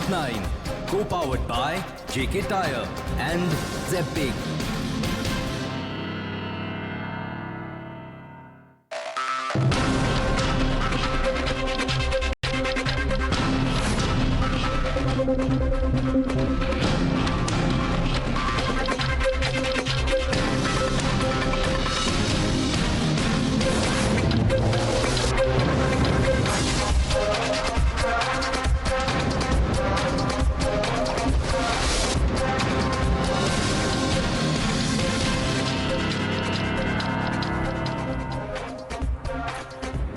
9, co-powered by JK Tyre and Zepig.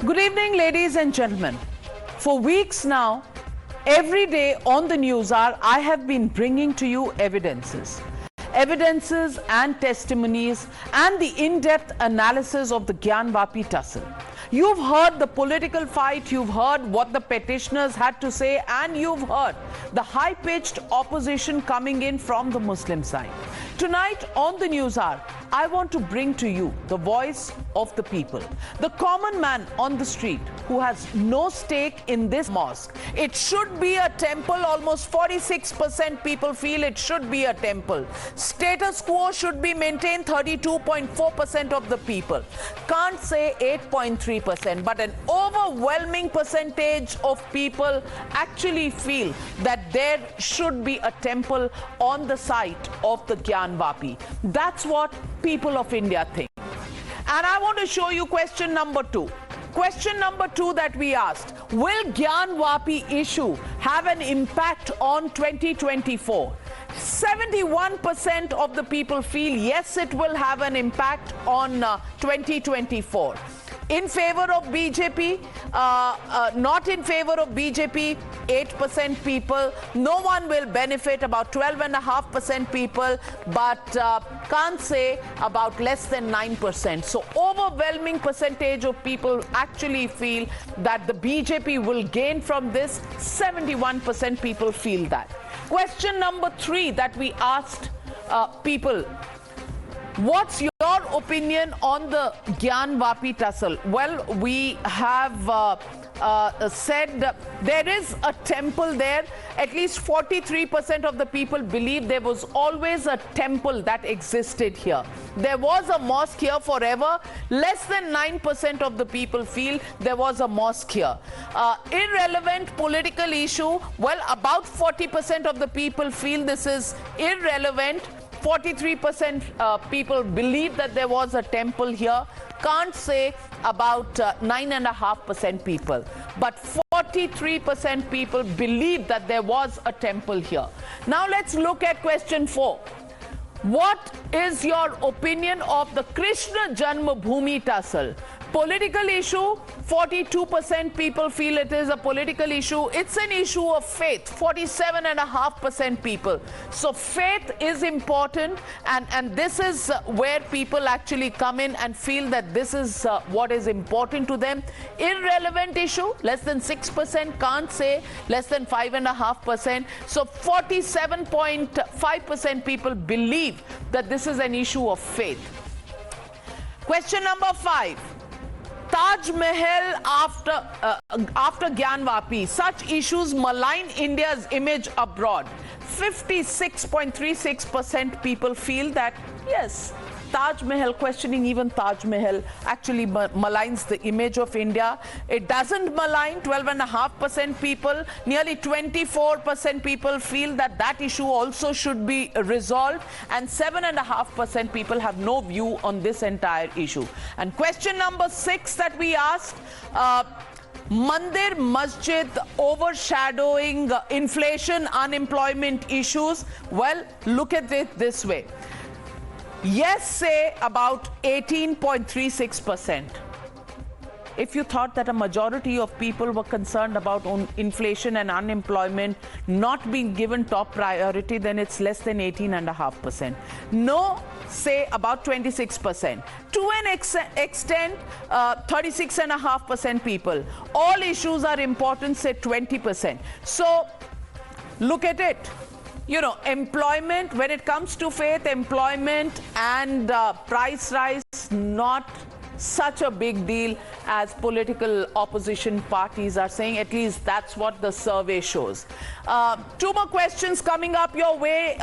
Good evening, ladies and gentlemen. For weeks now, every day on the NewsHour, I have been bringing to you evidences and testimonies and the in-depth analysis of the Gyanvapi tussle. You've heard the political fight, you've heard what the petitioners had to say, and you've heard the high-pitched opposition coming in from the Muslim side. Tonight on the NewsHour, I want to bring to you the voice of the people, the common man on the street who has no stake in this mosque. It should be a temple. Almost 46% people feel it should be a temple. Status quo should be maintained. 32.4% of the people. Can't say 8.3%, but an overwhelming percentage of people actually feel that there should be a temple on the site of the Gyanvapi. That's what people of India think. And I want to show you question number 2. Question number 2 that we asked: will Gyanvapi issue have an impact on 2024? 71% of the people feel yes, it will have an impact on 2024. In favor of BJP, not in favor of BJP, 8% people. No one will benefit, about 12.5% people, but can't say about less than 9%. So overwhelming percentage of people actually feel that the BJP will gain from this. 71% people feel that. Question number 3 that we asked people: what's your opinion on the Gyanvapi tussle? Well, we have said there is a temple there. At least 43% of the people believe there was always a temple that existed here. There was a mosque here forever. Less than 9% of the people feel there was a mosque here. Irrelevant political issue. Well, about 40% of the people feel this is irrelevant. 43% people believe that there was a temple here. Can't say about 9.5% people. But 43% people believe that there was a temple here. Now let's look at question 4. What is your opinion of the Krishna Janmabhoomi tussle? Political issue, 42% people feel it is a political issue. It's an issue of faith, 47.5% people. So faith is important, and this is where people actually come in and feel that this is what is important to them. Irrelevant issue, less than 6%, can't say, less than 5.5%. So 47.5% people believe that this is an issue of faith. Question number 5. Taj Mahal after Gyanvapi, such issues malign India's image abroad. 56.36% people feel that yes, Taj Mahal, questioning even Taj Mahal, actually maligns the image of India. It doesn't malign 12.5% people. Nearly 24% people feel that that issue also should be resolved, and 7.5% people have no view on this entire issue. And question number 6 that we asked: mandir, masjid overshadowing inflation, unemployment issues. Well, look at it this way. Yes, say about 18.36%. If you thought that a majority of people were concerned about inflation and unemployment not being given top priority, then it's less than 18.5%. No, say about 26%. To an extent, 36.5% people. All issues are important, say 20%. So look at it. You know, employment, when it comes to faith, employment and price rise, not such a big deal as political opposition parties are saying. At least that's what the survey shows. Two more questions coming up your way.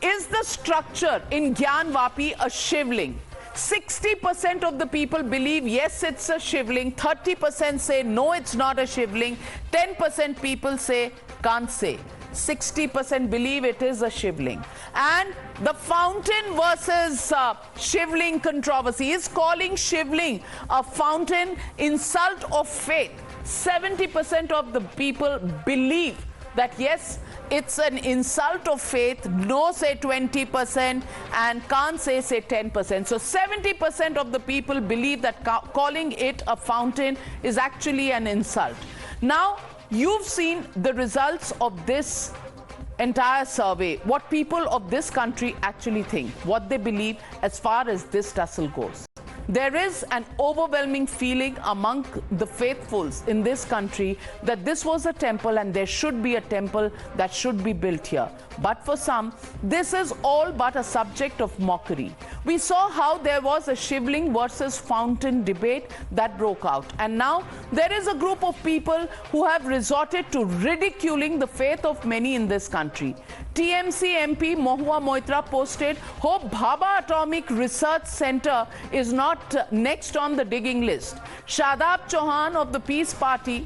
Is the structure in Gyanvapi a shivling? 60% of the people believe yes, it's a shivling. 30% say no, it's not a shivling. 10% people say can't say. 60% believe it is a shivling. And the fountain versus shivling controversy is calling shivling a fountain insult of faith. 70% of the people believe that yes, it's an insult of faith. No say 20% and can't say 10%. So 70% of the people believe that calling it a fountain is actually an insult. Now, you've seen the results of this entire survey, what people of this country actually think, what they believe as far as this tussle goes. There is an overwhelming feeling among the faithfuls in this country that this was a temple and there should be a temple that should be built here. But for some, this is all but a subject of mockery. We saw how there was a shivling versus fountain debate that broke out. And now there is a group of people who have resorted to ridiculing the faith of many in this country. TMC MP Mohua Moitra posted, hope Bhabha Atomic Research Center is not next on the digging list. Shadab Chauhan of the Peace Party,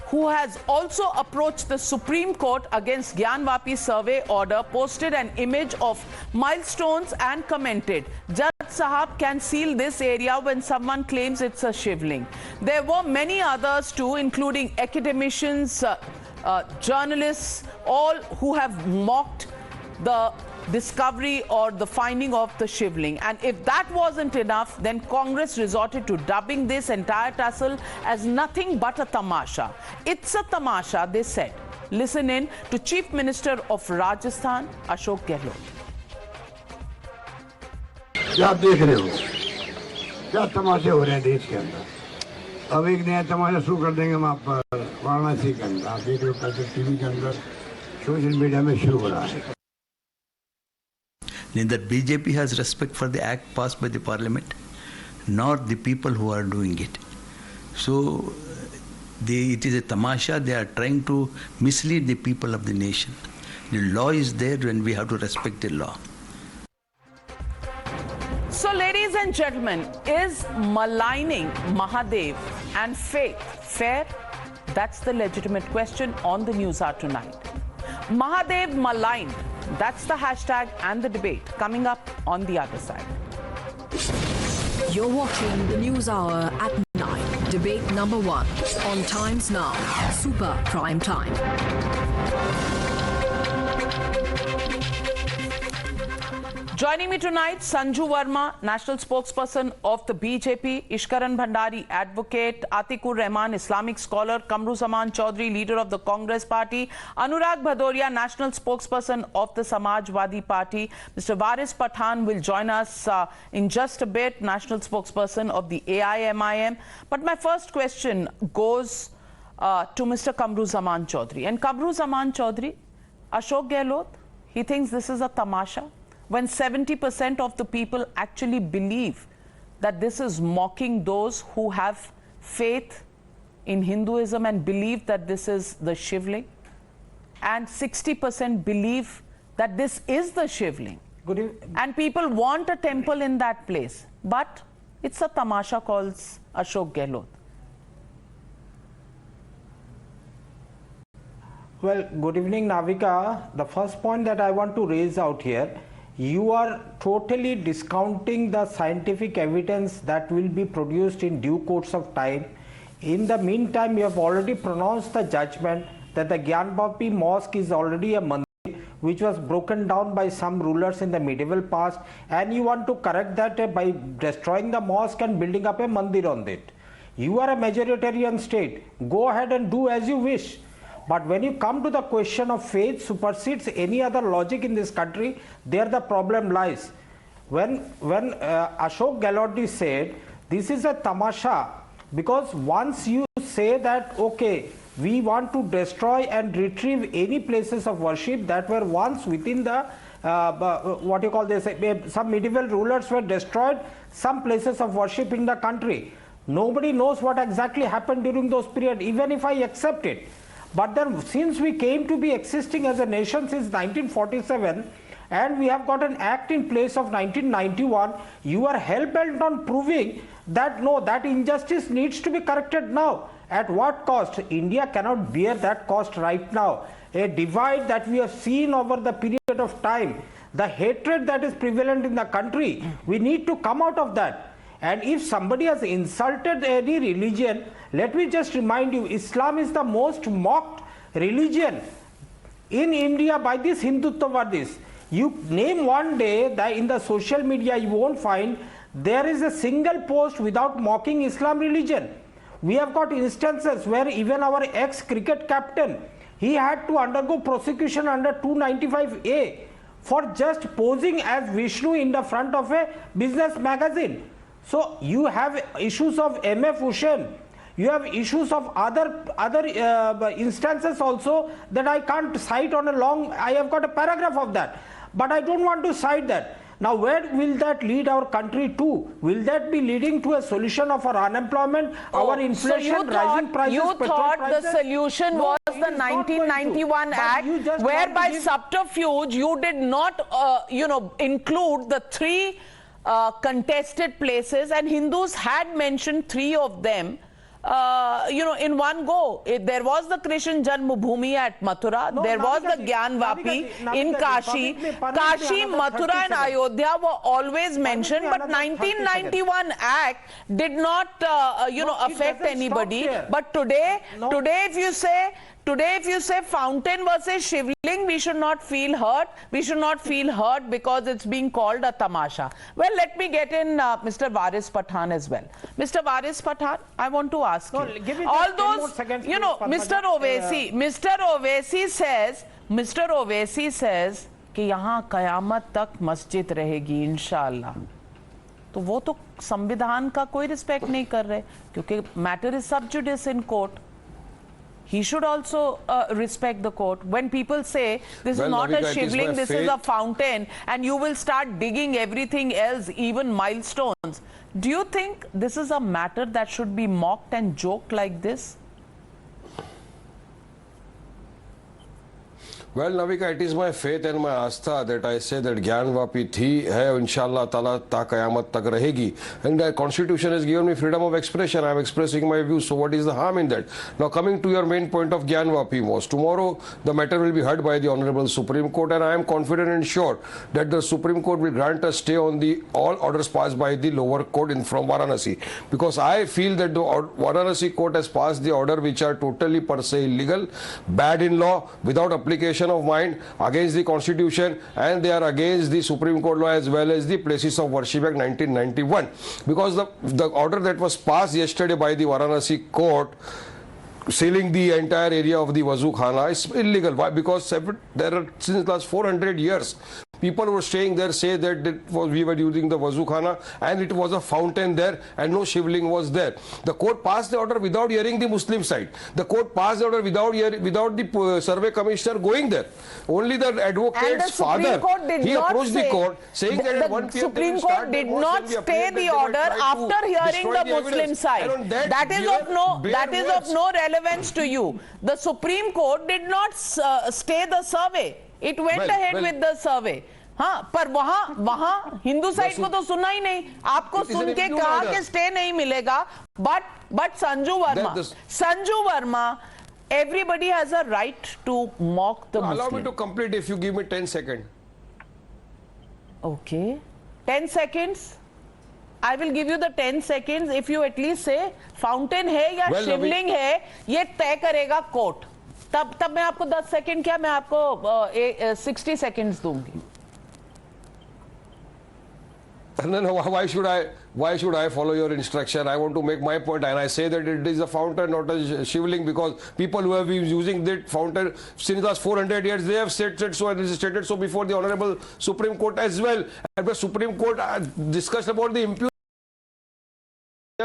who has also approached the Supreme Court against Gyanvapi survey order, posted an image of milestones and commented, Judge Sahab can seal this area when someone claims it's a shivling. There were many others too, including academicians, journalists, all who have mocked the discovery or the finding of the shivling. And if that wasn't enough, then Congress resorted to dubbing this entire tussle as nothing but a tamasha. It's a tamasha, they said. Listen in to Chief Minister of Rajasthan, Ashok Gehlot. क्या आप देख रहे हो क्या तमाशे हो रहे हैं देश के अंदर। अब एक नया तमाशा शुरू कर देंगे वहाँ पर वाराणसी के अंदर। आप देख रहे हो कल टीवी के अंदर सोशल मीडिया में शुरू हो रहा है। Neither BJP has respect for the act passed by the parliament, nor the people who are doing it. So, it is a tamasha. They are trying to mislead the people of the nation. The law is there when we have to respect the law. So, ladies and gentlemen, is maligning Mahadev and faith fair? That's the legitimate question on the NewsHour tonight. Mahadev maligned. That's the hashtag and the debate coming up on the other side. You're watching the NewsHour at 9. Debate number 1 on Times Now. Super Prime Time. Joining me tonight, Sanju Verma, national spokesperson of the BJP, Ishkaran Bhandari, advocate, Atiq Ur Rehman, Islamic scholar, Kamruzzuman Chowdhury, leader of the Congress party, Anurag Bhaduria, national spokesperson of the Samajwadi party. Mr. Waris Pathan will join us in just a bit, national spokesperson of the AIMM. But my first question goes to Mr. Kamruzzuman Chowdhury. And Kamruzzuman Chowdhury, Ashok Gehlot, he thinks this is a tamasha. When 70% of the people actually believe that this is mocking those who have faith in Hinduism and believe that this is the shivling, and 60% believe that this is the shivling, and people want a temple in that place, but it's a tamasha, calls Ashok Gehlot. Well, good evening, Navika. The first point that I want to raise out here, you are totally discounting the scientific evidence that will be produced in due course of time. In the meantime, you have already pronounced the judgment that the Gyanvapi Mosque is already a mandir which was broken down by some rulers in the medieval past, and you want to correct that by destroying the mosque and building up a mandir on it. You are a majoritarian state. Go ahead and do as you wish. But when you come to the question of faith supersedes any other logic in this country, there the problem lies. When Ashok Gehlot said this is a tamasha, because once you say that, okay, we want to destroy and retrieve any places of worship that were once within the what you call this, some medieval rulers were destroyed some places of worship in the country. Nobody knows what exactly happened during those periods, even if I accept it. But then since we came to be existing as a nation since 1947 and we have got an act in place of 1991, you are hell-bent on proving that no, that injustice needs to be corrected now. At what cost? India cannot bear that cost right now. A divide that we have seen over the period of time, the hatred that is prevalent in the country, we need to come out of that. And if somebody has insulted any religion, let me just remind you, Islam is the most mocked religion in India by these Hindutvadis. You name one day that in the social media you won't find there is a single post without mocking Islam religion. We have got instances where even our ex-cricket captain, he had to undergo prosecution under 295A for just posing as Vishnu in the front of a business magazine. So you have issues of MF Hussain, you have issues of other instances also that I can't cite on a long, I have got a paragraph of that, but I don't want to cite that. Now where will that lead our country to? Will that be leading to a solution of our unemployment, our inflation, rising prices, you petrol thought prices? The solution was the 1991 Act, whereby subterfuge you did not include the three contested places, and Hindus had mentioned three of them in one go. There was the Krishna Janmabhoomi at Mathura, there was the Gyanvapi in Kashi. Kashi, Mathura and Ayodhya were always mentioned, but 1991 Act did not affect anybody. But today if you say fountain versus shivling, we should not feel hurt. We should not feel hurt because it's being called a tamasha. Well, let me get in Mr. Waris Pathan as well. Mr. Waris Pathan, I want to ask you. All those, Mr. Owaisi says कि यहाँ कयामत तक मस्जिद रहेगी इंशाअल्लाह. तो वो तो संविधान का कोई रिस्पेक्ट नहीं कर रहे, क्योंकि मैटर इज सब जुडिस in court. He should also respect the court. When people say this is not a shivling, this is a fountain, and you will start digging everything else, even milestones. Do you think this is a matter that should be mocked and joked like this? Well, Navika, it is my faith and my astha that I say that Gyanvapi thi hai, inshallah ta'ala ta qayamat tak rahegi. And the constitution has given me freedom of expression. I am expressing my views. So what is the harm in that? Now coming to your main point of Gyanvapi Mosque. Tomorrow the matter will be heard by the Honorable Supreme Court, and I am confident and sure that the Supreme Court will grant a stay on the all orders passed by the lower court from Varanasi. Because I feel that the Varanasi court has passed the order which are totally per se illegal, bad in law, without application of mind, against the constitution, and they are against the Supreme Court law as well as the Places of Worship Act 1991. Because the order that was passed yesterday by the Varanasi court sealing the entire area of the Wazu Khana is illegal. Why? Because there are, since last 400 years, people were staying there, say that we were using the Wazu Khana and it was a fountain there and no shivling was there. The court passed the order without hearing the Muslim side. The court passed the order without the survey commissioner going there. Only the advocate's father, he approached the court saying that at 1 p.m. The Supreme Court did not stay the order after hearing the Muslim side. That is of no relevance to you. The Supreme Court did not stay the survey. It went ahead with the survey. हाँ, पर वहाँ Hindu side को तो सुना ही नहीं. आपको सुन के कहा कि स्टे नहीं मिलेगा. But Sanju Verma, everybody has a right to mock the Muslim. Allow me to complete if you give me 10 seconds. Okay, 10 seconds. I will give you the 10 seconds if you at least say fountain है या शिवलिंग है, ये तय करेगा court. तब मैं आपको 10 second क्या, मैं आपको 60 सेकंड्स दूंगी. No, why should I follow your instruction? I want to make my point, and I say that it is a fountain, not a shivling, because people who have been using that fountain since the last 400 years, they have stated so before the Honorable Supreme Court as well. And the Supreme Court discussed about the impurity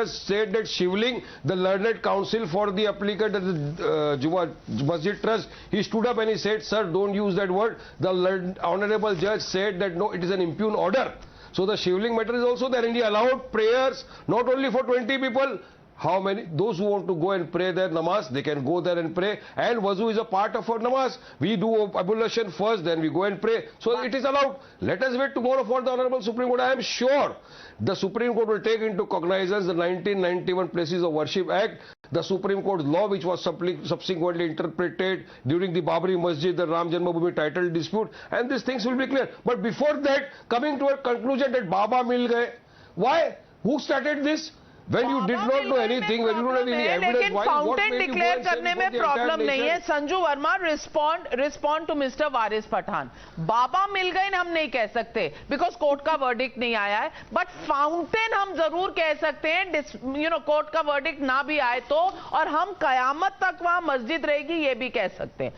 commentators said that Shivling, the learned counsel for the applicant at the Masjid Trust, he stood up and he said, sir, don't use that word. The honorable judge said that no, it is an impugn order. So the Shivling matter is also there, and he allowed prayers not only for 20 people. How many? Those who want to go and pray their namaz, they can go there and pray. And wuzu is a part of our namaz. We do ablution first, then we go and pray. So it is allowed. Let us wait tomorrow for the Honorable Supreme Court. I am sure the Supreme Court will take into cognizance the 1991 Places of Worship Act, the Supreme Court law which was subsequently interpreted during the Babri Masjid, the Ram Janmabhoomi title dispute, and these things will be clear. But before that, coming to a conclusion that Baba mil gaye, why? Who started this? When you did not know anything, when you don't have any evidence, why? Fountain declare करने में problem नहीं है. Sanju Varma, respond to mister Waris Pathan. बाबा मिल गए हम नहीं कह सकते बिकॉज कोर्ट का वर्डिक्ट नहीं आया है, बट फाउंटेन हम जरूर कह सकते हैं. यू नो, कोर्ट का वर्डिक्ट ना भी आए तो, और हम कयामत तक वहां मस्जिद रहेगी ये भी कह सकते हैं.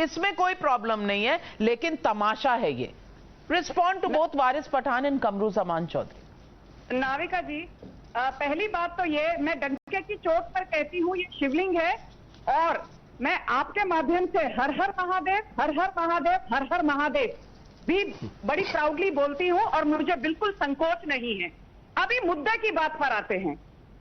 इसमें कोई प्रॉब्लम नहीं है, लेकिन तमाशा है ये. Respond to both Waris Pathan and Qamruzzaman Chaudhary. Navika ji, पहली बात तो ये, मैं डंके की चोट पर कहती हूँ ये शिवलिंग है, और मैं आपके माध्यम से हर हर महादेव, हर हर महादेव, हर हर महादेव भी बड़ी प्राउडली बोलती हूँ, और मुझे बिल्कुल संकोच नहीं है. अभी मुद्दे की बात पर आते हैं.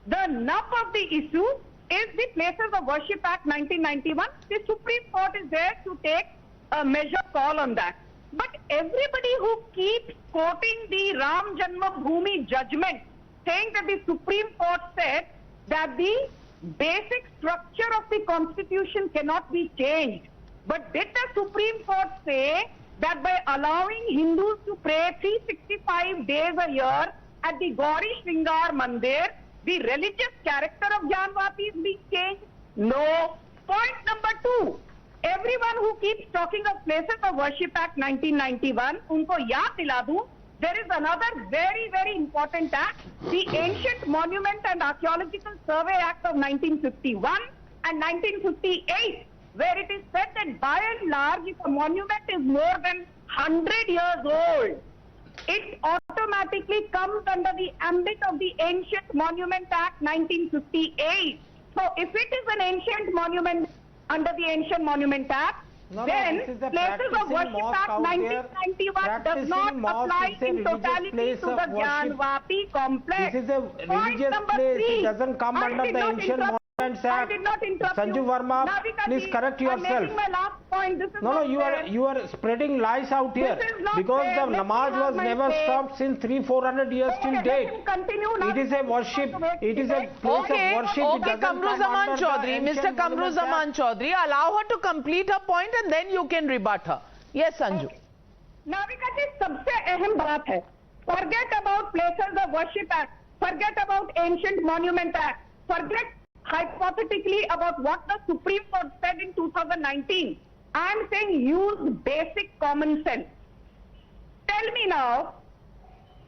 The nub of the issue is the places of worship act 1991. The supreme court is there to take a major call on that. But everybody who keeps quoting the Ram Janmabhoomi judgement, saying that the Supreme Court said that the basic structure of the Constitution cannot be changed. But did the Supreme Court say that by allowing Hindus to pray 365 days a year at the Gauri Shringar Mandir, the religious character of Gyanvapi is being changed? No. Point number 2. Everyone who keeps talking of Places of Worship Act 1991, unko yaad dila दूं, there is another very, very important act, the Ancient Monument and Archaeological Survey Act of 1951 and 1958, where it is said that by and large, if a monument is more than 100 years old, it automatically comes under the ambit of the Ancient Monument Act 1958. So if it is an ancient monument under the Ancient Monument Act, then Places of Worship Act 1991 does not apply in totality to the Gyanvapi complex. This is a religious place. It doesn't come under the Ancient Monuments Act. I did not interrupt Sanju Verma, please correct yourself. I'm making my last point. This is you are spreading lies out here, because the namaz was never stopped since 300-400 years till date. It is a worship. It is a place of worship. Okay, Kamruzzuman Chowdhury, Mr. Kamruzzuman Chowdhury, allow her to complete her point and then you can rebut her. Yes, Sanju. Navika ji, सबसे अहम बात है, forget about Places of Worship Act, forget about Ancient Monument Act, forget hypothetically about what the Supreme Court said in 2019. I am saying use basic common sense. Tell me now,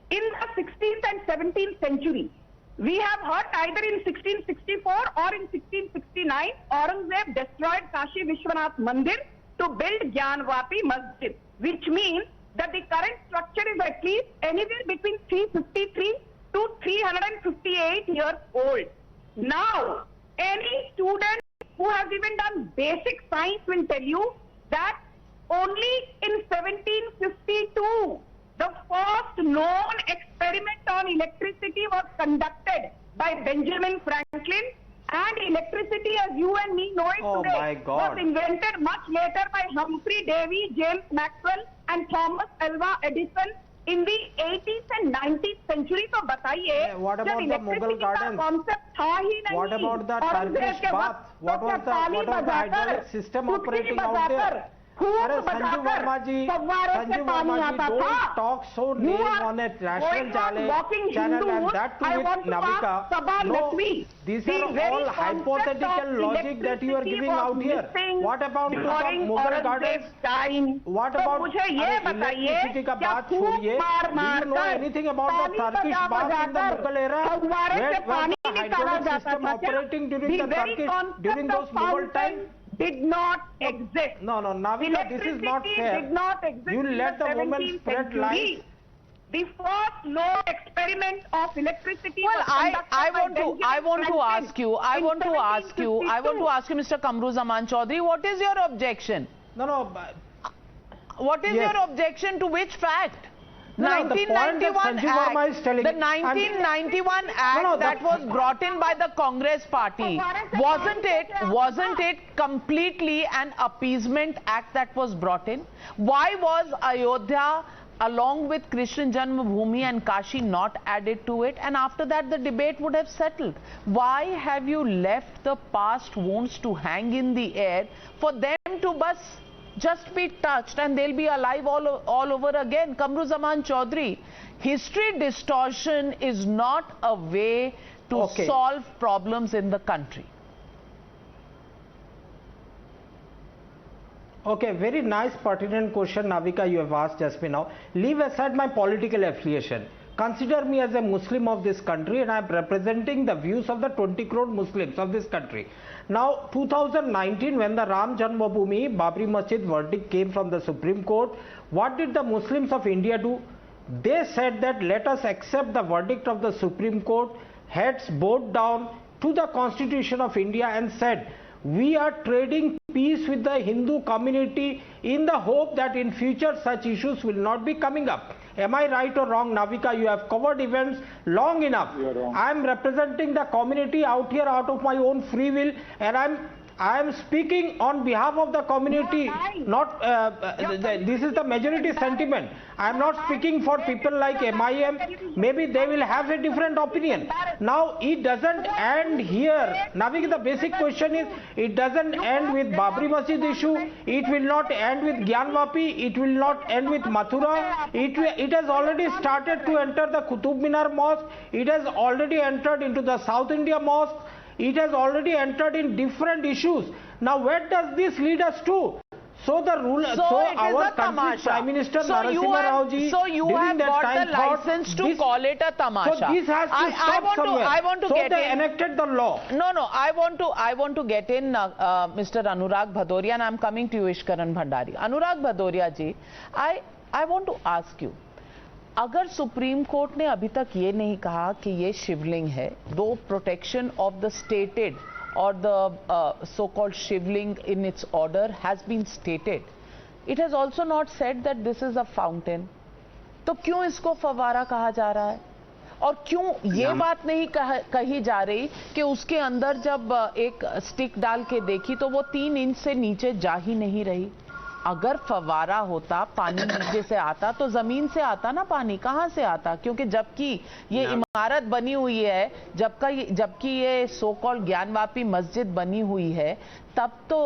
in the 16th and 17th century, we have heard either in 1664 or in 1669, Aurangzeb destroyed Kashi Vishwanath Mandir to build Gyanvapi Masjid, which means that the current structure is at least anywhere between 353 to 358 years old. Now, any student who has even done basic science will tell you that only in 1752, the first known experiment on electricity was conducted by Benjamin Franklin, and electricity, as you and me know it today, was invented much later by Humphrey Davy, James Maxwell and Thomas Alva Edison in the 80th and 90th century. So बताइए, what about the Mughal gardens? Concept था ही नहीं. What about the Turkish bath? What was the hydraulic system operating out there? Sanju Verma ji, don't talk so name on a national channel, and that too with Navika. No, these are all hypothetical logic that you are giving out here. What about the Mughal gardens? What about electricity ka baat chhodiye? Do you know anything about the Turkish bath in the Mughal era? Where was the hydraulic system operating during those Mughal times? Did not exist. No, Navika, this is not fair. Did not exist. You let the woman spread lies. The first load experiment of electricity. Well, was I conducted want by to ask you, I in want to ask you, 1752. Mr. Kamruzzuman Chowdhury, what is your objection? No, What is Yes. your objection to which fact? No, the point that 1991 Sanju Verma is Act, telling- the 1991 Act No, that was brought in by the Congress party, wasn't it completely an appeasement act that was brought in? Why was Ayodhya along with Krishna Janmabhoomi and Kashi not added to it, and after that the debate would have settled? Why have you left the past wounds to hang in the air for them to just be touched and they'll be alive all over again? Kamruzzuman Chowdhury, history distortion is not a way to solve problems in the country. Okay, very nice pertinent question, Navika, you have asked just now. Leave aside my political affiliation. Consider me as a Muslim of this country, and I am representing the views of the 20 crore Muslims of this country. Now, 2019, when the Ram Janmabhoomi Babri Masjid verdict came from the Supreme Court, what did the Muslims of India do? They said that let us accept the verdict of the Supreme Court, heads bowed down to the Constitution of India, and said, we are trading peace with the Hindu community in the hope that in future such issues will not be coming up. Am I right or wrong, Navika? You have covered events long enough. I am representing the community out here out of my own free will, and I am speaking on behalf of the community. Not this is the majority sentiment. I am not speaking for people like AIMM. Maybe they will have a different opinion. Now it doesn't end here. Navik, the basic question is, it doesn't end with Babri Masjid issue. It will not end with Gyanvapi. It will not end with Mathura. It has already started to enter the Qutub Minar Mosque. It has already entered into the South India Mosque. It has already entered in different issues. Now where does this lead us to? So the rule, our country's Prime Minister Narasimha Rao ji, so you have got the license to call it a tamasha. So this has to stop somewhere. I want to so get they in. enacted the law. No, I want to get in, Mr. Anurag Bhaduria, and I'm coming to you, Ishkaran Bhandari. Anurag Bhaduria ji, I want to ask you, अगर supreme court ने अभी तक ये नहीं कहा कि ये शिवलिंग है, दो protection of the stated or the so-called shivling in its order has been stated, it has also not said that this is a fountain. तो क्यों इसको फवारा कहा जा रहा है? और क्यों ये बात नहीं कही जा रही कि उसके अंदर जब एक स्टिक डाल के देखी तो वो 3 इंच से नीचे जा ही नहीं रही? अगर फवारा होता, पानी नीचे से आता तो जमीन से आता ना पानी, कहां से आता? क्योंकि जबकि ये इमारत बनी हुई है, जबकि ये सो कॉल्ड ज्ञानवापी मस्जिद बनी हुई है, तब तो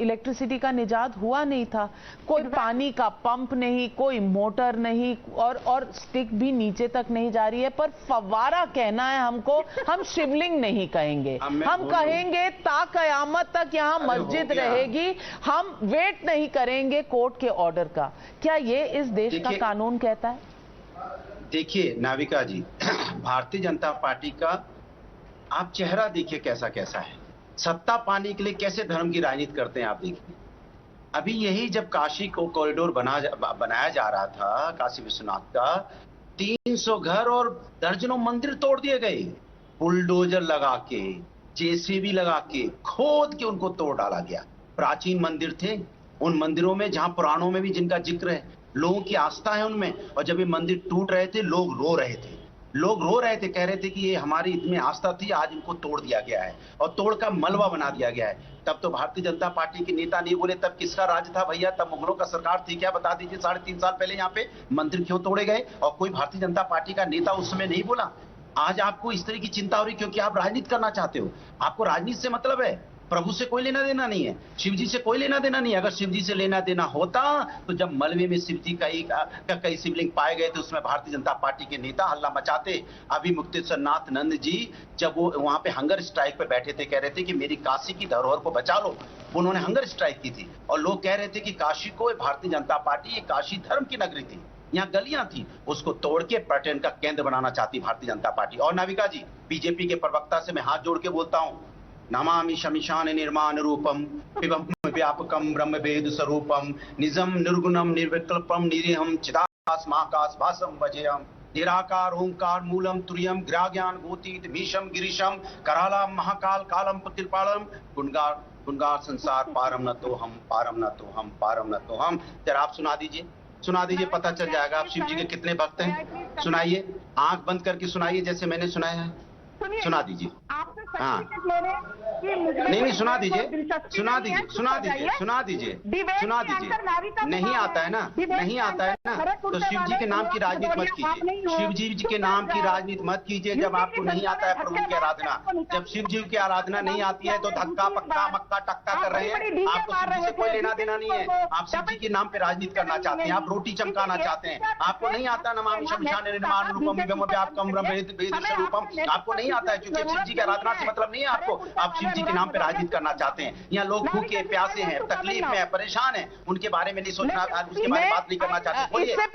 इलेक्ट्रिसिटी का निजात हुआ नहीं था। कोई पानी का पंप नहीं, कोई मोटर नहीं, और स्टिक भी नीचे तक नहीं जा रही है। पर फव्वारा कहना है हमको, हम शिवलिंग नहीं कहेंगे, हम कहेंगे ता कयामत तक यहाँ मस्जिद रहेगी। हम वेट नहीं करेंगे कोर्ट के ऑर्डर का। क्या ये इस देश का कानून कहता है? देखिए नाविका जी, भारतीय जनता पार्टी का आप चेहरा देखिए कैसा कैसा है। सत्ता पाने के लिए कैसे धर्म की राजनीति करते हैं आप देखिए। अभी यही जब काशी को कॉरिडोर बनाया जा रहा था, काशी विश्वनाथ का, 300 घर और दर्जनों मंदिर तोड़ दिए गए। बुलडोजर लगा के, जेसीबी लगा के, खोद के उनको तोड़ डाला गया। प्राचीन मंदिर थे, उन मंदिरों में जहां पुराणों में भी जिनका जिक्र है, लोगों की आस्था है उनमें, और जब ये मंदिर टूट रहे थे लोग रो रहे थे, कह रहे थे कि ये हमारी इनमें आस्था थी, आज इनको तोड़ दिया गया है और तोड़ का मलबा बना दिया गया है। तब तो भारतीय जनता पार्टी के नेता नहीं बोले, तब किसका राज था भैया? तब मुगलों का सरकार थी क्या? बता दीजिए। 3.5 साल पहले यहाँ पे मंदिर क्यों तोड़े गए और कोई भारतीय जनता पार्टी का नेता उस समय नहीं बोला? आज आपको इस तरह की चिंता हो रही क्योंकि आप राजनीति करना चाहते हो। आपको राजनीति से मतलब है, प्रभु से कोई लेना देना नहीं है, शिव जी से कोई लेना देना नहीं है। अगर शिव जी से लेना देना होता तो जब मलबे में शिव जी का कई शिवलिंग पाए गए थे, उसमें भारतीय जनता पार्टी के नेता हल्ला मचाते। अभी मुक्तेश्वर नाथ नंद जी जब वो वहां पे हंगर स्ट्राइक पे बैठे थे, कह रहे थे कि मेरी काशी की धरोहर को बचा लो, उन्होंने हंगर स्ट्राइक की थी और लोग कह रहे थे कि काशी को भारतीय जनता पार्टी, ये काशी धर्म की नगरी थी, यहाँ गलियां थी, उसको तोड़ के पर्यटन का केंद्र बनाना चाहती भारतीय जनता पार्टी। और नाविका जी, बीजेपी के प्रवक्ता से मैं हाथ जोड़ के बोलता हूँ, नमामि शमिशान निर्माण रूपम पिबम व्यापकम ब्रह्म वेद स्वरूपम निजम निर्गुणम निर्विकल्पम निरीहम चिदा महाकाश भासम वजेयम निराकार ओंकार मूलम तुर्यम ग्राज्ञान गोतीत भीषम गिरीशम करालाम महाकाल कालम कृपालम गुणगार गुणगार संसार पारम न तो हम पारम न तो हम पारम न तो हम। जरा आप सुना दीजिए, पता चल जाएगा आप शिव जी के कितने भक्त हैं। सुनाइए, आंख बंद करके सुनाइए जैसे मैंने सुनाया है, सुना दीजिए। हाँ नहीं सुना दीजिए। नहीं आता है ना, तो शिव जी के नाम की राजनीति मत कीजिए। शिव जी के नाम की राजनीति मत कीजिए। जब आपको नहीं आता है प्रभु की आराधना, जब शिव जी की आराधना नहीं आती है तो धक्का पक्का मक्का टक्का कर रहे हैं। आपको शिव जी से कोई लेना देना नहीं है। आप शिव जी के नाम पे राजनीति करना चाहते हैं, आप रोटी चमकाना चाहते हैं। आपको नहीं आता नमामि शमशान निर्माण रूपम व्यापकम वेद स्वरूपम, आपको नहीं आता है क्योंकि शिव जी की आराधना से मतलब नहीं है आपको। आप शिव जी के नाम पे राजनीति करना चाहते हैं। यहाँ लोग भूखे प्यासे हैं, तकलीफ में है, परेशान हैं, उनके बारे में नहीं सोचना, उसके बारे में बात नहीं करना चाहते। इससे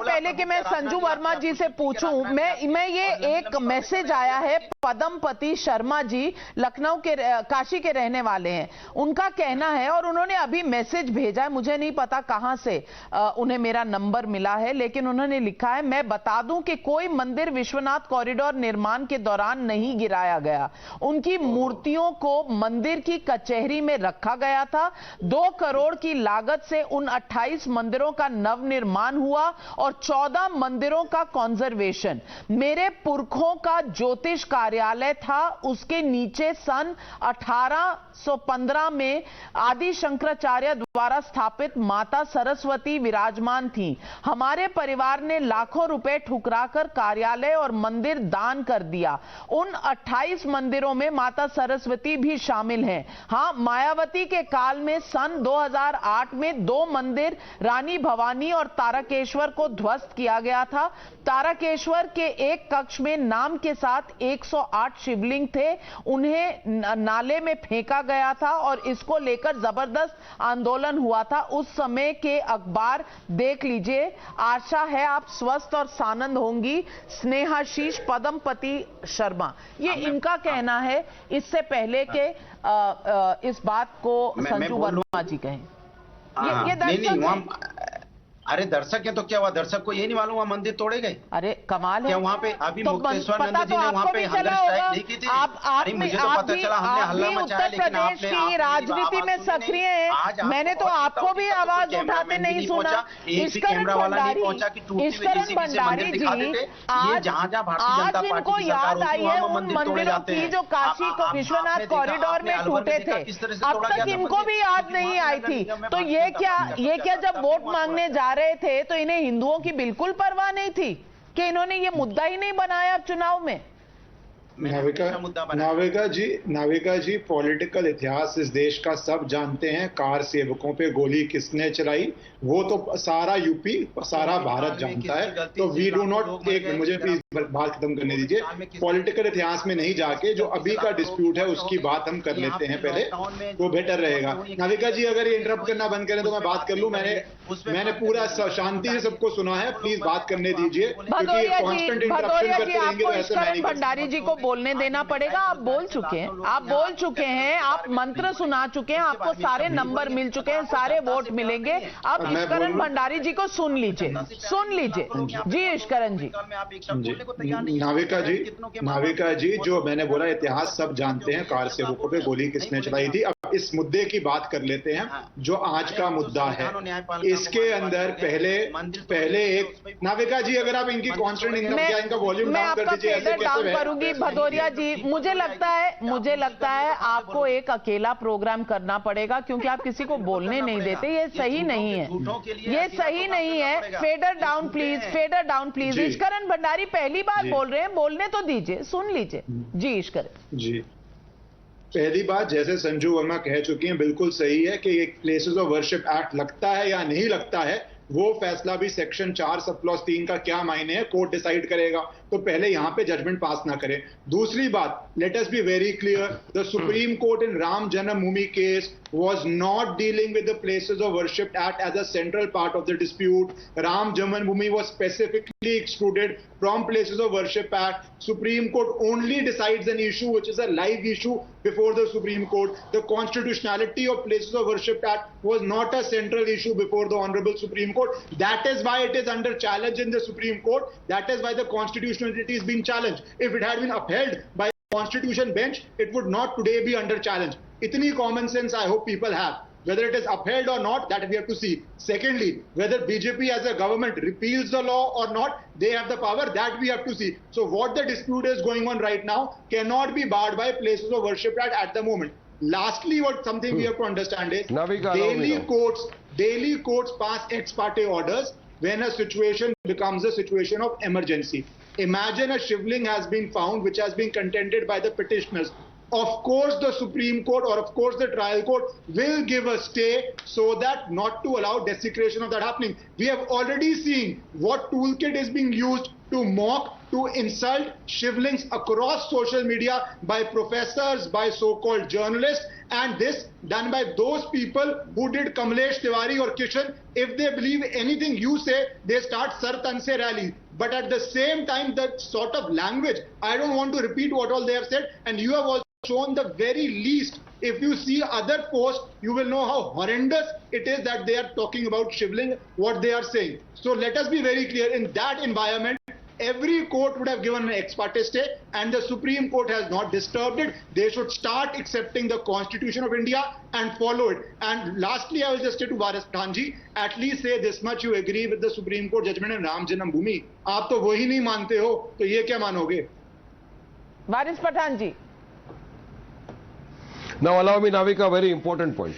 पहले कि मैं संजू वर्मा जी से पूछूं, मैं ये एक मैसेज आया है पद्मपति शर्मा जी लखनऊ के काशी के रहने वाले हैं, उनका कहना है और उन्होंने अभी मैसेज भेजा है, मुझे नहीं पता कहां से उन्हें मेरा नंबर मिला है, लेकिन उन्होंने लिखा है मैं बता दूं कि कोई मंदिर विश्वनाथ कॉरिडोर निर्माण के दौरान नहीं गिराया गया। उनकी मूर्तियों को मंदिर की कचहरी में रखा गया था। 2 करोड़ की लागत से उन 28 मंदिरों का नवनिर्माण हुआ और 14 मंदिरों का कॉन्जर्वेशन। मेरे पुरखों का ज्योतिष कार्यालय था, उसके नीचे सन 1815 में आदि शंकराचार्य द्वारा स्थापित माता सरस्वती विराजमान थी। हमारे परिवार ने लाखों रुपए ठुकराकर कार्यालय और मंदिर दान कर दिया। उन 28 मंदिरों में माता सरस्वती भी शामिल हैं। हां, मायावती के काल में सन 2008 में 2 मंदिर रानी भवानी और तारकेश्वर को ध्वस्त किया गया था। तारकेश्वर के एक कक्ष में नाम के साथ 108 शिवलिंग थे, उन्हें नाले में फेंका गया था और इसको लेकर जबरदस्त आंदोलन हुआ था। उस समय के अखबार देख लीजिए। आशा है आप स्वस्थ और सानंद होंगी। स्नेहाशीष पद्मपति शर्मा, ये इनका कहना है। इससे पहले के इस बात को संजू वर्मा जी कहें। ये दर्शक अरे दर्शक है तो क्या हुआ? दर्शक को ये नहीं मालूम वहाँ मंदिर तोड़े गए? अरे कमाल है। क्या वहाँ पे अभी मुक्तेश्वर नंद जी ने वहाँ पे हंगर स्ट्राइक नहीं की थी? अरे मुझे तो पता चला, हमने हल्ला मचाया, लेकिन आपने राजनीति में सक्रिय है। मैंने तो आपको भी आवाज उठाते नहीं सुना। ishkaran भंडारी जी, आज इनको याद आई है उन मंदिरों की जो काशी को विश्वनाथ कॉरिडोर में टूटे थे। अब तक इनको भी याद नहीं आई थी। तो ये क्या जब वोट मांगने जा रहे थे तो इन्हें हिंदुओं की बिल्कुल परवाह नहीं थी कि इन्होंने ये मुद्दा ही नहीं बनाया अब चुनाव में? नाविका जी, पॉलिटिकल इतिहास इस देश का सब जानते हैं। कार सेवकों पे गोली किसने चलाई वो तो सारा यूपी, सारा भारत जानता है। तो वी डू नॉट, एक मुझे प्लीज बात खत्म करने दीजिए। पॉलिटिकल इतिहास में नहीं जाके जो अभी का डिस्प्यूट है उसकी बात हम कर लेते हैं पहले, वो बेटर रहेगा। नाविका जी अगर ये इंटरप्ट करना बंद करें तो मैं बात कर लूं। मैंने पूरा शांति से सबको सुना है, प्लीज बात करने दीजिए, क्योंकि ये कांस्टेंट इंटरप्शन करते रहेंगे तो ऐसे मैं नहीं कर सकता। भंडारी जी को बोलने देना पड़ेगा। आप बोल चुके हैं, आप मंत्र सुना चुके हैं, आपको सारे नंबर मिल चुके हैं, सारे वोट मिलेंगे। अब ishkaran भंडारी जी को सुन लीजिए। जी ishkaran जी। नाविका जी, जो मैंने बोला इतिहास सब जानते हैं, कार सेवकों पे गोली किसने चलाई थी। अब इस मुद्दे की बात कर लेते हैं जो आज का मुद्दा है। इसके अंदर पहले एक, नाविका जी अगर आप इनकी कांस्टेंट इनका वॉल्यूम डाउन कर दीजिए। ऐसे कैसे करूंगी भदौरिया जी? मुझे लगता है आपको एक अकेला प्रोग्राम करना पड़ेगा, क्योंकि आप किसी को बोलने नहीं देते। ये सही नहीं है। Fader down please. ishkaran Bhandari पहली बार बोल रहे हैं, बोलने तो दीजिए, सुन लीजिए। जी ishkaran जी, पहली बात जैसे संजू वर्मा कह चुकी हैं, बिल्कुल सही है कि एक प्लेसेस ऑफ वर्शिप एक्ट लगता है या नहीं लगता है, वो फैसला भी सेक्शन 4 सब क्लॉज 3 का क्या मायने है कोर्ट डिसाइड करेगा। तो पहले यहां पे जजमेंट पास ना करें। दूसरी बात, let us be very clear, the supreme court in Ram Janmabhoomi case was not dealing with the places of worship act as a central part of the dispute. Ram Janmabhoomi was specifically excluded from places of worship act. Supreme Court only decides an issue which is a live issue before the Supreme Court. The Constitutionality of Places of Worship Act was not a central issue before the Honorable Supreme Court. That is why it is under challenge in the Supreme Court. That is why the constitutionality is being challenged. If it had been upheld by the Constitution bench, it would not today be under challenge. Itni common sense I hope people have. Whether it is upheld or not, that we have to see. Secondly, whether BJP as a government repeals the law or not, they have the power, that we have to see. So what the dispute is going on right now cannot be barred by Places of Worship Act at the moment. Lastly, something we have to understand is daily courts pass ex parte orders when a situation becomes a situation of emergency. Imagine a shivling has been found which has been contended by the petitioners. Of course, the Supreme Court or of course the trial court will give a stay so that not to allow desecration of that happening. We have already seen what toolkit is being used to mock, to insult shivlings across social media by professors, by so-called journalists, and this done by those people who did Kamlesh Tiwari or Kishan. If they believe anything you say, they start Sar Tan Se rally. But at the same time, that sort of language, I don't want to repeat what all they have said, and you have also shown the very least. If you see other posts, you will know how horrendous it is that they are talking about shivling, what they are saying. So let us be very clear, in that environment, every court would have given an ex parte stay, and the Supreme Court has not disturbed it. They should start accepting the Constitution of India and follow it. And lastly, I will just say to Waris Pathan ji, at least say this much: you agree with the Supreme Court judgment in Ram Janambhoomi. आप तो वही नहीं मानते हो, तो ये क्या मानोगे? Waris Pathan ji. Now allow me, Navika, a very important point.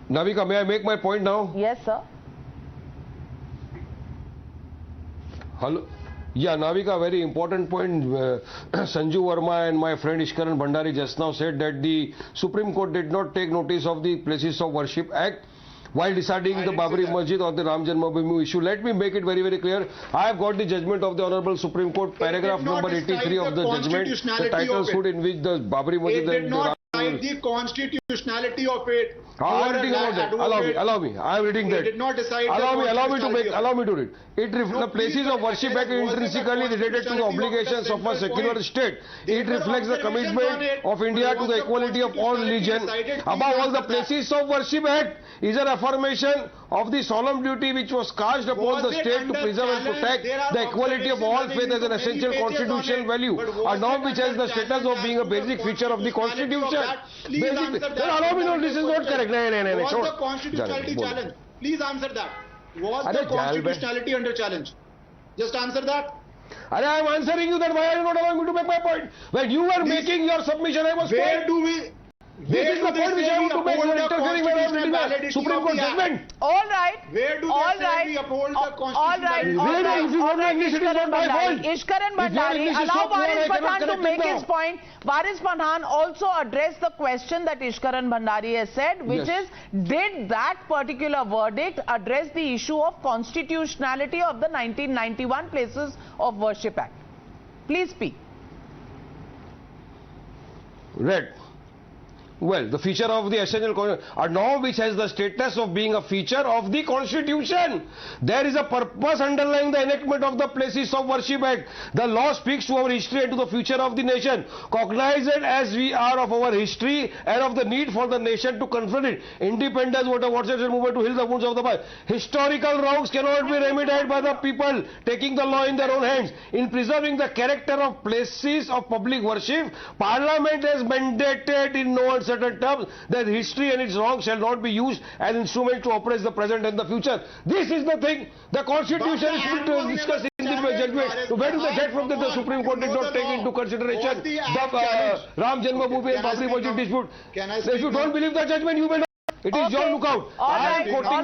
Navika, may I make my point now? Yes, sir. Hello. Yeah, Navika, very important point. Sanju Verma and my friend Ishkaran Bhandari just now said that the Supreme Court did not take notice of the Places of Worship Act while deciding the Babri Masjid or the Ram Janmabhoomi issue. Let me make it very, very clear. I have got the judgment of the Honorable Supreme Court, paragraph number 83 of the judgment, the title suit in which the Babri Masjid and the constitutionality of it. I'm reading about that. Allow me. I am reading that. Did not decide. Allow me to read. The Places of Worship Act is intrinsically related to the obligations of a secular state. It reflects the commitment of India to the equality of all religions. Above all, the Places of Worship Act is an affirmation of the solemn duty which was cast upon the state to preserve and protect the equality of all faith as an essential constitutional value, a norm which has the status of being a basic feature of the Constitution. Allow me, no, this is not correct. Was the constitutionality challenge? Please answer that. Was the constitutionality under challenge? Just answer that. I am answering you that. Why are you not allowing me to make my point? When you were making your submission, I was This is the point which I want to make. You are interfering when I am reading the Supreme Court judgment. All right. Where do they say we uphold the Constitution? All right. Ishkaran Bhandari, allow Waris Pathan to make his point. Waris Pathan also addressed the question that Ishkaran Bhandari has said, which is, did that particular verdict address the issue of constitutionality of the 1991 Places of Worship Act? Please speak. Right. Well, the feature of the essential a norm which has the status of being a feature of the Constitution. There is a purpose underlying the enactment of the Places of Worship Act. The law speaks to our history and to the future of the nation. Cognizant as we are of our history and of the need for the nation to confront it. Independence, what's movement to heal the wounds of the past. Historical wrongs cannot be remedied by the people taking the law in their own hands. In preserving the character of places of public worship, Parliament has mandated in no uncertain terms that history and its wrongs shall not be used as instruments to oppress the present and the future. This is the thing. The Constitution is discussed in the judgment. Where do they get from that the Supreme Court did not take into consideration the Ram Janmabhoomi and Babri Masjid dispute? If you don't believe the judgment, you may not. It is your lookout. All right. Ishkaran,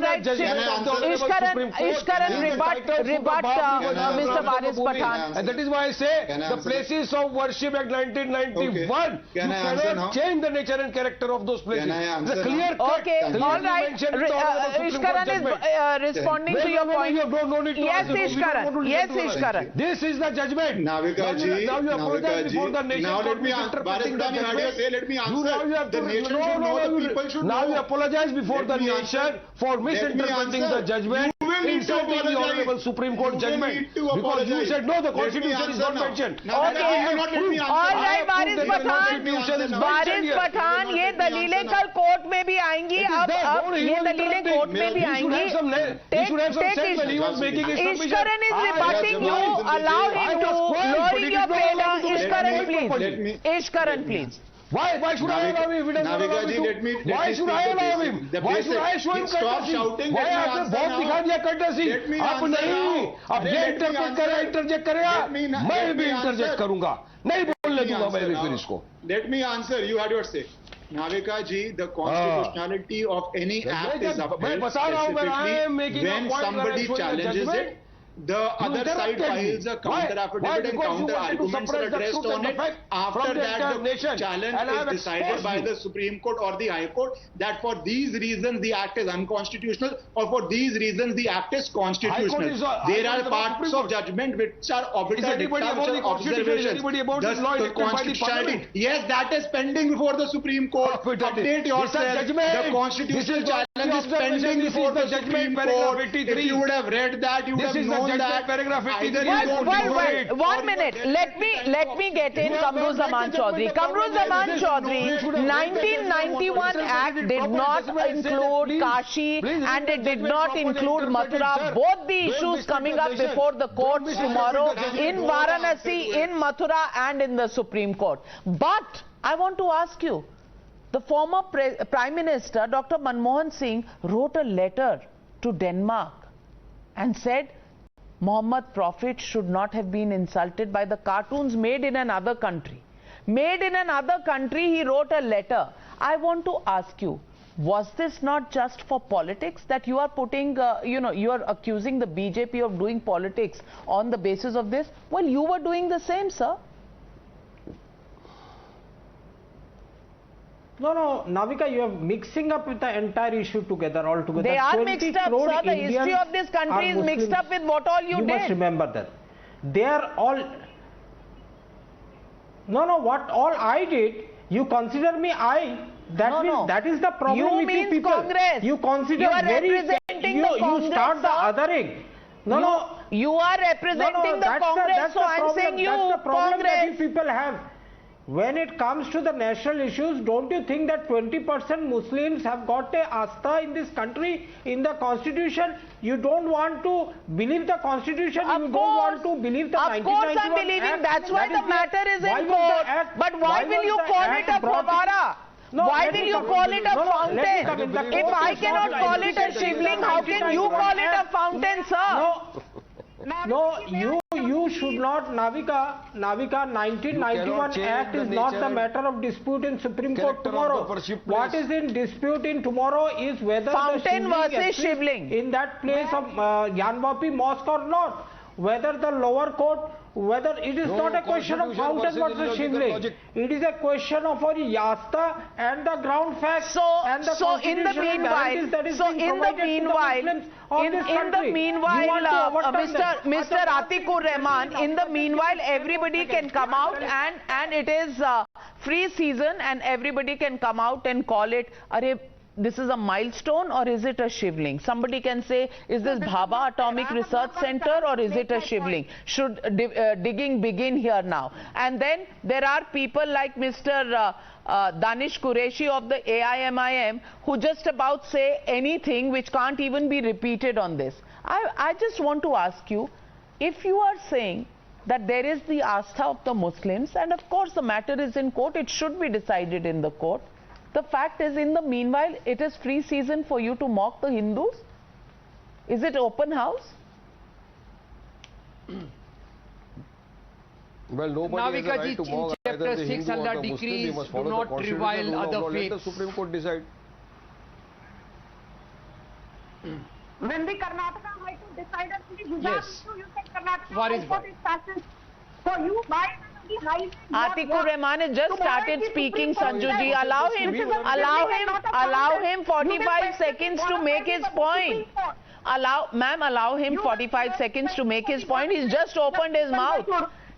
rebut Mr. Waris Pathan. And that is why I say the Places of Worship Act 1991. You cannot change the nature and character of those places. It's a clear cut. Okay. All right. Ishkaran is responding to your point. Yes, Ishkaran. Yes, Ishkaran. This is the judgment. Navika ji. Now you apologize before the nation. Now let me answer. Let me answer. The nation should know, the people should know. Now you apologize before the nation for misinterpreting the judgment. insulting the Honorable Supreme Court judgment because you said no, the Constitution is not mentioned. Okay, all right, Waris Pathan, ये दलीलें कल court में भी आएंगी. अब ये दलीलें court में भी आएंगी. Ishkaran is rebutting you. Allow him to lowering your prayer. Ishkaran, please. Ishkaran, please. Why should I allow him? Navika ji, Why should I allow him? Why should I show him courtesy? Why आपने बहुत दिखा दिया courtesy? आप नहीं. अब ये interject करेगा, मैं भी इंटरजेक्ट करूंगा. नहीं बोलने दूंगा मैं भी फिर इसको. Let me answer. You had your say. Navika ji, the constitutionality of any act is upheld specifically when somebody challenges it. The other side files a counter affidavit and counter arguments are addressed on it. After that, the challenge is decided by the Supreme Court or the High Court that for these reasons the act is unconstitutional or for these reasons the act is constitutional. There are parts of judgment which are observations. The constitutionality. Yes, that is pending before the Supreme Court. Update yourself. The constitutional challenge is pending before the Supreme Court. If you would have read that, you would have known that. Paragraph 83. One minute. Let me get in Kamruzzuman Chowdhury. Kamruzzuman Chowdhury, 1991 Act did not include Kashi and it did not include Mathura. Both the issues coming up before the courts tomorrow in Varanasi, in Mathura and in the Supreme Court. But I want to ask you, the former Prime Minister, Dr. Manmohan Singh, wrote a letter to Denmark and said Muhammad Prophet should not have been insulted by the cartoons made in another country. Made in another country, he wrote a letter. I want to ask you, was this not just for politics that you are putting, you are accusing the BJP of doing politics on the basis of this? Well, you were doing the same, sir. No, Navika, you are mixing up with the entire issue together altogether. They are mixed up, sir. The history of this country is mixed up with what all you did. You must remember that. They are all... No, what all I did, you consider me that is the problem you with you people. Congress. You consider you are representing the Congress, you start the othering. No. You are representing the Congress, so I'm saying you, that's the problem Congress. that you people have. When it comes to the national issues, don't you think that 20% Muslims have got a astha in this country, in the constitution? You don't want to believe the constitution, you don't want to believe the 1991 Act. Of course I'm believing, that's why the matter is in court. But why will you call it a favara? Why will you call it a fountain? If I cannot call it a shivling, how can you call it a fountain, sir? No, you should not, Navika, 1991 Act is not the matter of dispute in Supreme Court tomorrow. What is in dispute in tomorrow is whether fountain versus shivling in that place of Gyanvapi Mosque or not. Whether the lower court, whether it is not a question of fountain versus shivling, it is a question of our yasta and the ground facts. So in the meanwhile, Mr. Atiq Ur Rehman, in the meanwhile, everybody can come out and it is free season and everybody can come out and call it, this is a milestone or is it a shivling? Somebody can say, is this Bhabha Atomic Research Center or is it a shivling? Should digging begin here now? And then there are people like Mr. Danish Qureshi of the AIMM who just about say anything which can't even be repeated on this. I just want to ask you, if you are saying that there is the astha of the Muslims and of course the matter is in court, it should be decided in the court. The fact is, in the meanwhile, it is free season for you to mock the Hindus? Is it open house? Well, nobody has a right to mock either the Hindu or the Muslim. They must follow the constitutional rule of law. Let the Supreme Court decide. When the Karnataka High Court decided on the Gujarat issue, you said Karnataka High Court is passive. For you, why the High Atiq Ur Rehman has just started speaking, Sanjuji. Allow him 45 seconds to make his point. Allow him 45 seconds to make his point. He's just opened his mouth.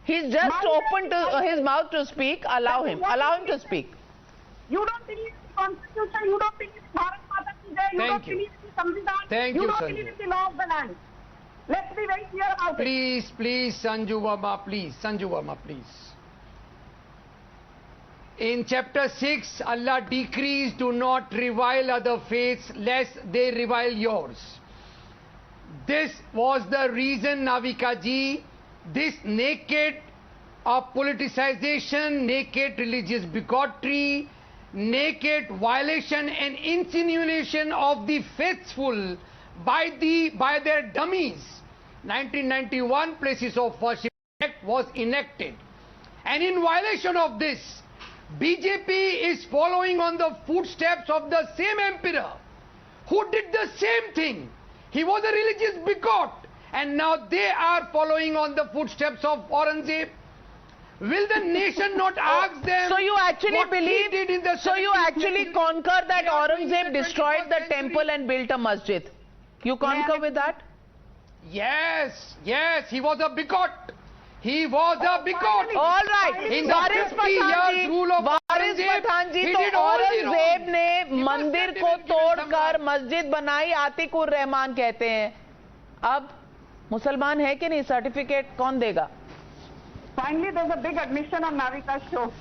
He's just opened his mouth to speak. Allow him to speak. You don't believe in the Constitution, you don't believe in Bharat Mata Ki Jai, you don't believe in Samvidhan. Thank you you, don't Sanju. believe in the law of the land. Let's be very clear about it. Please, Sanju Verma, please. Sanju Verma, please. In chapter 6, Allah decrees, do not revile other faiths lest they revile yours. This was the reason, Navika ji, this naked politicization, naked religious bigotry, naked violation and insinuation of the faithful by their dummies. 1991 Places of Worship Act was enacted, and in violation of this, BJP is following on the footsteps of the same emperor who did the same thing. He was a religious bigot, and now they are following on the footsteps of Aurangzeb. Will the nation not ask them? So you actually what he believe? did in the So you 17th actually century? concur that They are doing Aurangzeb in the destroyed 21st the century. temple and built a masjid? You concur with that? Yes, he was a bigot. He was a bigot. All right. In the Waris 50 years rule of Waris Aurangzeb, Pathan ji, he तो did all the Aurangzeb ने He must मंदिर have को been given some तोड़कर right. मस्जिद बनाई, आतिक उर रहमान कहते हैं. अब मुसलमान है कि नहीं? सर्टिफिकेट कौन देगा? Finally, there's a big admission on Navika's show.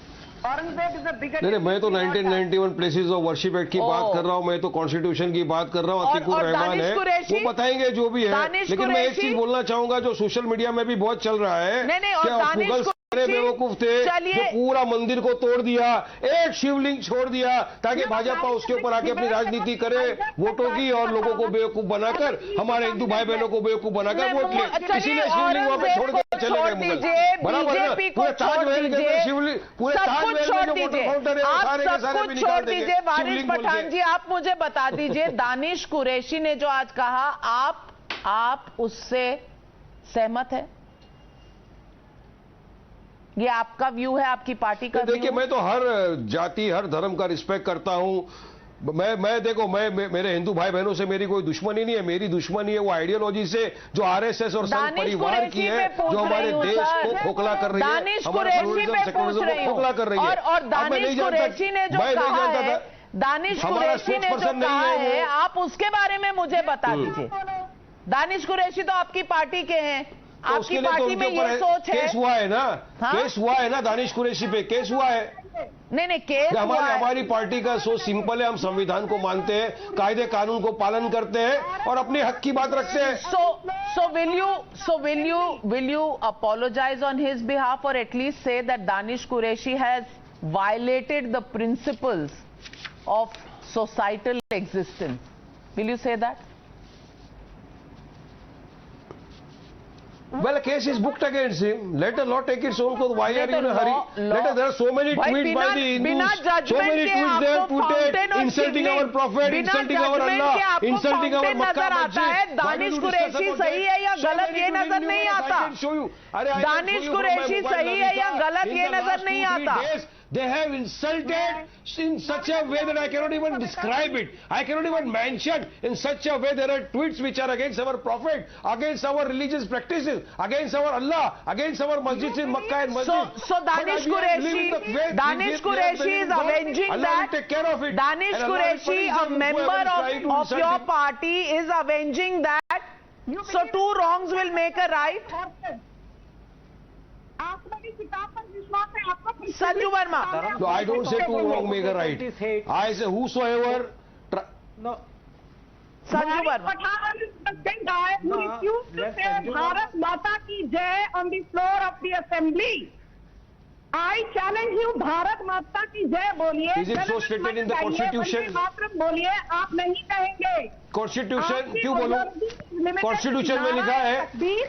Aurangzeb is a big नहीं मैं तो 1991 प्लेसेस ऑफ वर्शिप एक्ट की बात कर रहा हूँ, मैं तो कॉन्स्टिट्यूशन की बात कर रहा हूँ. अतीक उर रहमान है, वो बताएंगे जो भी है. लेकिन मैं एक चीज बोलना चाहूंगा जो सोशल मीडिया में भी बहुत चल रहा है. मुगल बेवकूफ थे जो पूरा मंदिर को तोड़ दिया, एक शिवलिंग छोड़ दिया ताकि भाजपा उसके ऊपर आके अपनी राजनीति करे वोटों की, और लोगों को बेवकूफ बनाकर, हमारे हिंदू भाई बहनों को बेवकूफ बनाकर वोट ले. इसीलिए शिवलिंग वहां पे छोड़ के चले गए मुगल. बराबर ना? पूरे ताजमहल के अंदर शिवलिंग, पूरे ताजमहल में जो वाटर फाउंटेन है सारे के सारे भी निकाल देंगे. वारिस पठान जी, आप मुझे बता दीजिए, दानिश कुरैशी ने जो आज कहा, आप उससे सहमत है? ये आपका व्यू है, आपकी पार्टी का? देखिए मैं तो हर जाति हर धर्म का रिस्पेक्ट करता हूं. मैं देखो मेरे हिंदू भाई बहनों से मेरी कोई दुश्मनी नहीं है. मेरी दुश्मनी है वो आइडियोलॉजी से जो आरएसएस और संघ परिवार की है, जो हमारे देश को खोखला कर रही है, हमारे प्लूरलिज्म सेक्युलरिज्म को खोखला कर रही है. और दानिश कुरैशी ने जो कहा है, दानिश कुरैशी ने जो कहा है, आप उसके बारे में मुझे बता दीजिए. दानिश कुरैशी तो आपकी पार्टी के हैं, आपकी पार्टी में ये सोच है. केस हुआ है ना, केस हुआ है ना, दानिश कुरैशी पे केस हुआ है. नहीं केस हमारी पार्टी का सोच सिंपल है. हम संविधान को मानते हैं, कायदे कानून को पालन करते हैं और अपने हक की बात रखते हैं. So will you apologize on his behalf, or at least say that Danish Qureshi has violated the principles of societal existence? Will you say that? Well, a case is booked against him. Let the law take its own course. Why are you in a hurry? There are so many tweets by the Hindus, so many tweets they have put it, insulting our Prophet, insulting our Allah, insulting our Makkah Masjid. Danish Qureshi सही है या गलत ये नजर नहीं आता. दानिश कुरैशी सही है या गलत ये नजर नहीं आता. They have insulted in such a way that I cannot even describe it. I cannot even mention. In such a way there are tweets which are against our Prophet, against our religious practices, against our Allah, against our masjids in Makkah and Masjid. So Danish Qureshi is avenging that. Take care of it. Danish Qureshi, a member of your party, is avenging that. So two wrongs will make a right. Sanju Verma. No, I don't say two wrong make a right. I say whosoever. No. Sanju Verma. Pathan is the same guy who refused to say Bharat Mata Ki Jai on the floor of the assembly. I challenge you, Bharat Mata Ki Jai बोलिए. Is it so stated in the Constitution? मातरम बोलिए, आप नहीं कहेंगे. Constitution क्यों बोलूं? Constitution में लिखा है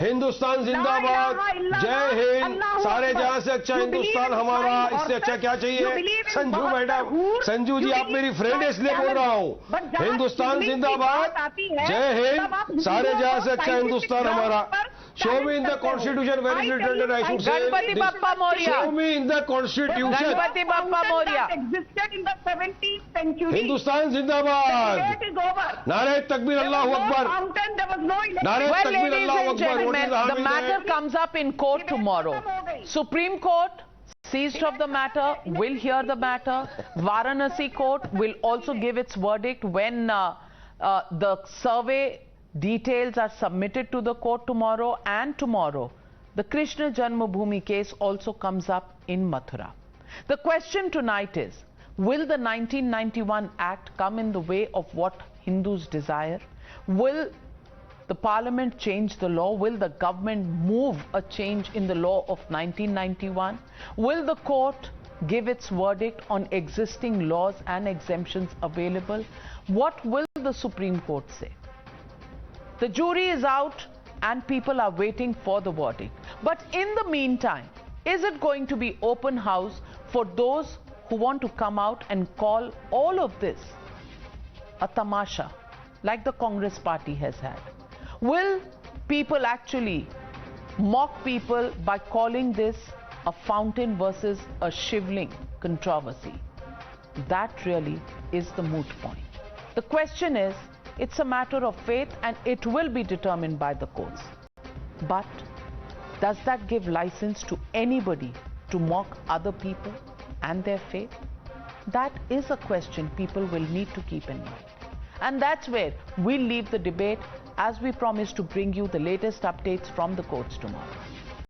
हिंदुस्तान जिंदाबाद, जय हिंद, सारे जहां से अच्छा हिंदुस्तान हमारा, इससे अच्छा क्या चाहिए? संजू मैडम, संजू जी आप मेरी फ्रेंड है इसलिए बोल रहा हूं. हिंदुस्तान जिंदाबाद, जय हिंद, सारे जहां से अच्छा हिंदुस्तान हमारा. Show me in the Constitution where is it written, I should say. Ganpati Bappa Moria. Show me in the Constitution. Ganpati Bappa Moria. Existed in the 17th century. Hindustan जिंदाबाद. Debate is over. नारे तकबीर Allahu Akbar. There was no election. Well, ladies and gentlemen, the matter comes up in court tomorrow. Supreme Court seized of the matter, will hear the matter. Varanasi Court will also give its verdict when The survey details are submitted to the court tomorrow, and tomorrow the Krishna Janmabhoomi case also comes up in Mathura. The question tonight is, will the 1991 Act come in the way of what Hindus desire? Will the parliament change the law? Will the government move a change in the law of 1991? Will the court give its verdict on existing laws and exemptions available? What will the Supreme Court say? The jury is out and people are waiting for the verdict. But in the meantime, is it going to be open house for those who want to come out and call all of this a tamasha, like the Congress party has had? Will people actually mock people by calling this a fountain versus a shivling controversy? That really is the moot point. The question is, it's a matter of faith and it will be determined by the courts. But does that give license to anybody to mock other people and their faith? That is a question people will need to keep in mind. And that's where we'll leave the debate, as we promise to bring you the latest updates from the courts tomorrow.